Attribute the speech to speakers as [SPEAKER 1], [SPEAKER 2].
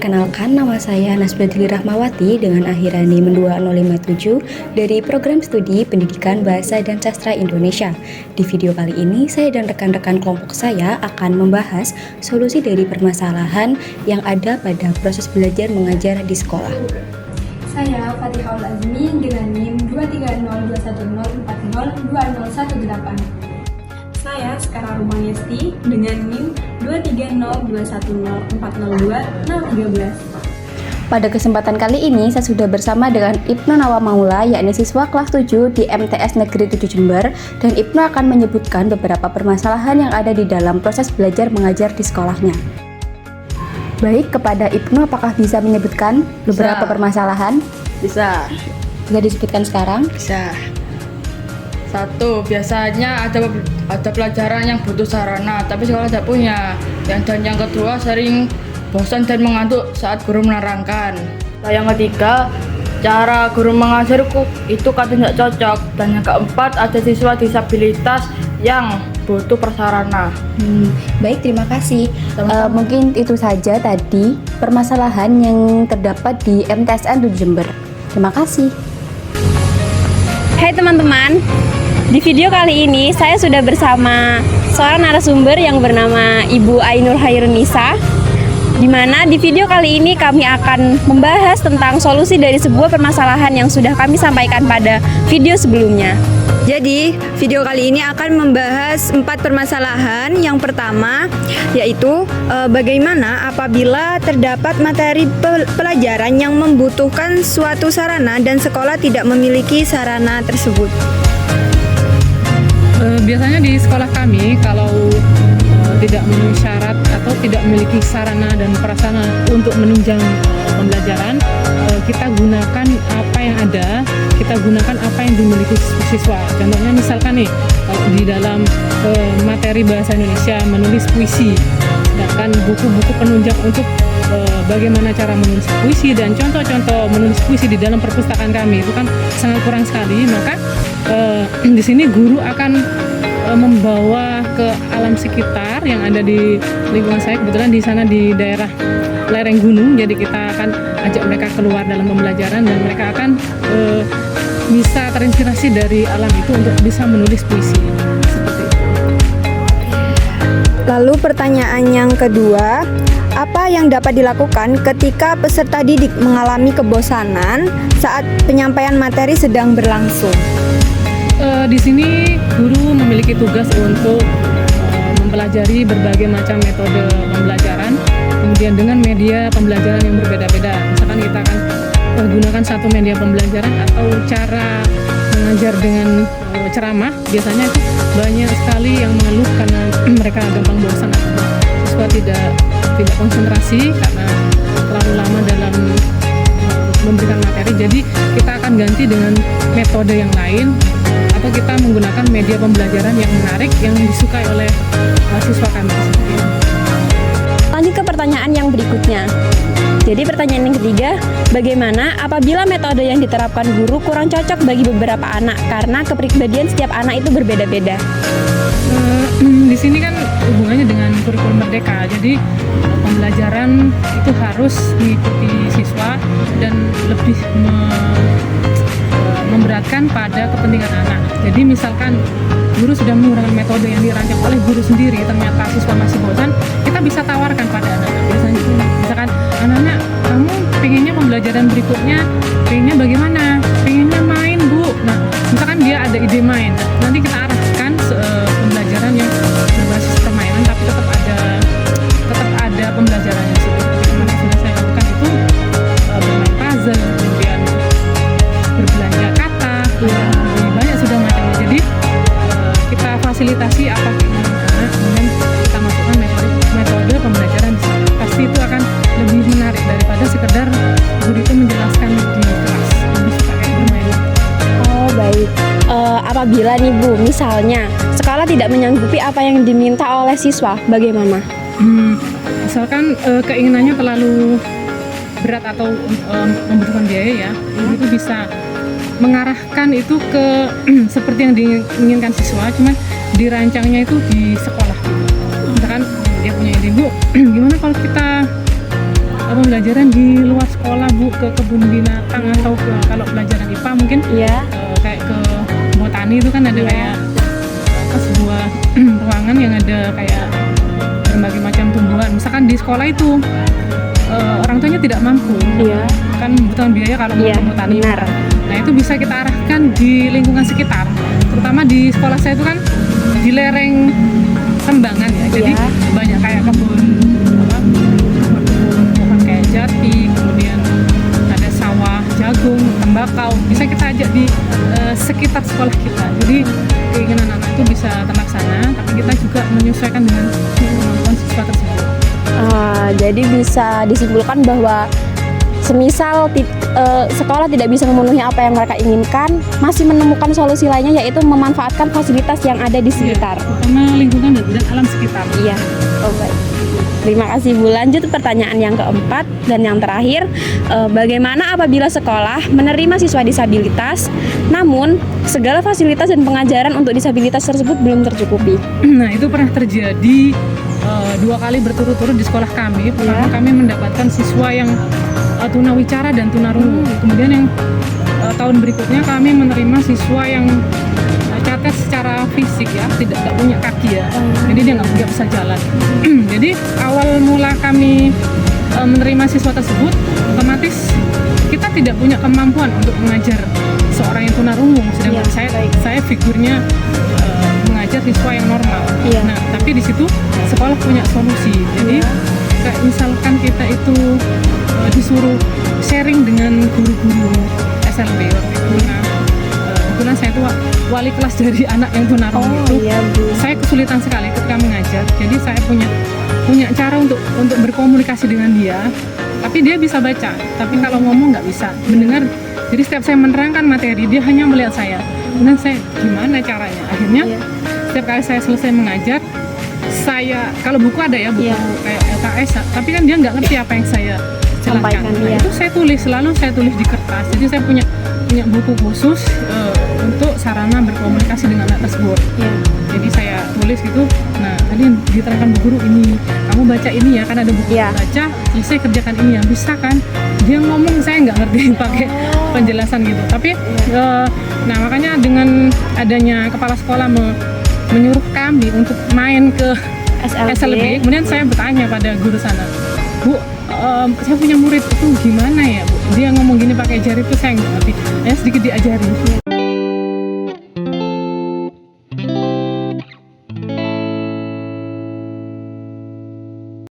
[SPEAKER 1] Perkenalkan, nama saya Nasbadli Rahmawati dengan akhiran NIM 20057 dari Program Studi Pendidikan Bahasa dan Sastra Indonesia. Di video kali ini, saya dan rekan-rekan kelompok saya akan membahas solusi dari permasalahan yang ada pada proses belajar mengajar di sekolah.
[SPEAKER 2] Saya Fatihah Azmi dengan NIM 2302104020118.
[SPEAKER 3] Saya Sekarang Rumaniesti dengan NIM 23021040213.
[SPEAKER 1] Pada kesempatan kali ini, saya sudah bersama dengan Ibnu Nawamaula, yakni siswa kelas 7 di MTS Negeri 7 Jember, dan Ibnu akan menyebutkan beberapa permasalahan yang ada di dalam proses belajar mengajar di sekolahnya. Baik, kepada Ibnu, apakah bisa menyebutkan beberapa permasalahan?
[SPEAKER 4] Bisa
[SPEAKER 1] Disebutkan sekarang?
[SPEAKER 4] Bisa. Satu, biasanya ada pelajaran yang butuh sarana, tapi sekolah tidak punya. Dan yang kedua, sering bosan dan mengantuk saat guru menerangkan. Nah, yang ketiga, cara guru mengajar itu kadang tidak cocok. Dan yang keempat, ada siswa disabilitas yang butuh prasarana.
[SPEAKER 1] Baik, terima kasih. Mungkin itu saja tadi permasalahan yang terdapat di MTSN 7 Jember. Terima kasih.
[SPEAKER 5] Hai teman-teman, di video kali ini saya sudah bersama seorang narasumber yang bernama Ibu Ainur Hairunisa, di mana di video kali ini kami akan membahas tentang solusi dari sebuah permasalahan yang sudah kami sampaikan pada video sebelumnya.
[SPEAKER 6] Jadi, video kali ini akan membahas 4 permasalahan. Yang pertama, yaitu bagaimana apabila terdapat materi pelajaran yang membutuhkan suatu sarana dan sekolah tidak memiliki sarana tersebut.
[SPEAKER 7] Biasanya di sekolah kami, kalau tidak memenuhi syarat atau tidak memiliki sarana dan prasarana untuk menunjang pembelajaran, kita gunakan apa yang ada, kita gunakan apa yang dimiliki siswa. Contohnya misalkan nih, kalau di dalam materi bahasa Indonesia menulis puisi, sedangkan buku-buku penunjang untuk bagaimana cara menulis puisi dan contoh-contoh menulis puisi di dalam perpustakaan kami itu kan sangat kurang sekali. Maka di sini guru akan membawa ke alam sekitar yang ada di lingkungan saya. Kebetulan di sana di daerah lereng gunung, jadi kita akan ajak mereka keluar dalam pembelajaran dan mereka akan bisa terinspirasi dari alam itu untuk bisa menulis puisi. Seperti itu.
[SPEAKER 6] Lalu pertanyaan yang kedua, apa yang dapat dilakukan ketika peserta didik mengalami kebosanan saat penyampaian materi sedang berlangsung?
[SPEAKER 7] Di sini guru memiliki tugas untuk mempelajari berbagai macam metode pembelajaran, kemudian dengan media pembelajaran yang berbeda-beda. Misalkan kita akan menggunakan satu media pembelajaran atau cara mengajar dengan ceramah, biasanya itu banyak sekali yang mengeluh karena mereka gampang bosan atau siswa tidak konsentrasi karena terlalu lama dalam memberikan materi. Jadi kita akan ganti dengan metode yang lain, atau kita menggunakan media pembelajaran yang menarik yang disukai oleh siswa kami.
[SPEAKER 5] Lanjut ke pertanyaan yang berikutnya. Jadi pertanyaan yang ketiga, bagaimana apabila metode yang diterapkan guru kurang cocok bagi beberapa anak karena kepribadian setiap anak itu berbeda-beda?
[SPEAKER 7] Di sini kan hubungannya dengan kurikulum merdeka, jadi pembelajaran itu harus mengikuti siswa dan lebih memberatkan pada kepentingan anak. Jadi misalkan guru sudah menggunakan metode yang dirancang oleh guru sendiri, ternyata siswa masih bosan, kita bisa tawarkan pada anak-anak. Biasanya misalkan, anak-anak, kamu pengennya pembelajaran berikutnya, pengennya bagaimana? Pengennya main, Bu. Nah, misalkan dia ada ide main, nanti kita arahkan pembelajaran yang berbasis permainan, tapi tetap ada pembelajarannya. Seperti yang sudah saya lakukan itu bermain puzzle, kemudian berbelanja kata, banyak sudah macamnya. Jadi kita fasilitasi apa keinginan anak, kemudian kita masukkan metode pembelajaran di sana. Pasti itu akan lebih menarik daripada sekedar guru itu menjelaskan di kelas. Lebih suka kayak bermain.
[SPEAKER 5] Oh baik. Apabila nih Bu, misalnya sekolah tidak menyanggupi apa yang diminta oleh siswa, bagaimana?
[SPEAKER 7] Misalkan keinginannya terlalu berat atau membutuhkan biaya, ya, itu bisa mengarahkan itu ke seperti yang diinginkan siswa, cuman dirancangnya itu di sekolah. Misalkan dia punya ide, Bu, gimana kalau kita pembelajaran di luar sekolah Bu, ke kebun binatang atau ke kalau pelajaran IPA mungkin
[SPEAKER 5] Iya.
[SPEAKER 7] kayak ke botani itu kan ada kayak sebuah ruangan yang ada kayak berbagai macam tumbuhan. Misalkan di sekolah itu orang tuanya tidak mampu,
[SPEAKER 5] Iya.
[SPEAKER 7] kan membutuhkan biaya kalau mau
[SPEAKER 5] Iya,
[SPEAKER 7] ke botani.
[SPEAKER 5] benar.
[SPEAKER 7] Nah itu bisa kita arahkan di lingkungan sekitar, terutama di sekolah saya itu kan di lereng Sembangan ya, jadi
[SPEAKER 5] Iya.
[SPEAKER 7] banyak kayak kebun pohon kayak jati, kemudian ada sawah, jagung, tembakau, bisa kita ajak di sekitar sekolah kita. Jadi keinginan anak itu bisa terlaksana, tapi kita juga menyesuaikan dengan kemampuan siswa tersebut.
[SPEAKER 5] Jadi bisa disimpulkan bahwa semisal sekolah tidak bisa memenuhi apa yang mereka inginkan, masih menemukan solusi lainnya yaitu memanfaatkan fasilitas yang ada di sekitar.
[SPEAKER 7] Karena lingkungan dan alam sekitar.
[SPEAKER 5] Iya. Oh baik. Terima kasih Bu. Lanjut pertanyaan yang keempat dan yang terakhir, bagaimana apabila sekolah menerima siswa disabilitas, namun segala fasilitas dan pengajaran untuk disabilitas tersebut belum tercukupi?
[SPEAKER 7] Nah itu pernah terjadi 2 kali berturut-turut di sekolah kami. Pertama kami mendapatkan siswa yang tunawicara dan tunarungu. Kemudian yang tahun berikutnya kami menerima siswa yang cacat secara fisik ya, tidak punya kaki ya, jadi dia nggak bisa jalan. Jadi awal mula kami menerima siswa tersebut, otomatis kita tidak punya kemampuan untuk mengajar seorang yang tunarungu, sedangkan saya figurnya mengajar siswa yang normal. Nah, tapi di situ sekolah punya solusi. Jadi kayak misalkan kita itu disuruh sharing dengan guru-guru SLB waktu itu. Nah, kebetulan saya itu wali kelas dari anak yang tunarungu itu. Saya kesulitan sekali ketika mengajar. Jadi saya punya cara untuk berkomunikasi dengan dia. Tapi dia bisa baca. Tapi kalau ngomong nggak bisa mendengar. Jadi setiap saya menerangkan materi, dia hanya melihat saya. Kemudian saya gimana caranya? Akhirnya setiap kali saya selesai mengajar, saya kalau buku ada ya buku kayak LKS, tapi kan dia nggak ngerti apa yang saya jelaskan. Nah, itu saya selalu saya tulis di kertas. Jadi saya punya buku khusus untuk sarana berkomunikasi dengan anak tersebut. Jadi saya tulis gitu. Nah tadi yang diterangkan Bu Guru ini, kamu baca ini ya, kan ada buku baca, selesai kerjakan ini ya, bisa kan? Dia ngomong saya nggak ngerti pakai penjelasan gitu. Tapi nah makanya dengan adanya kepala sekolah menyuruh kami untuk main ke SLB, kemudian saya bertanya pada guru sana, Bu, saya punya murid itu gimana ya Bu? Dia ngomong gini pakai jari itu saya nggak ngerti. Sedikit diajari.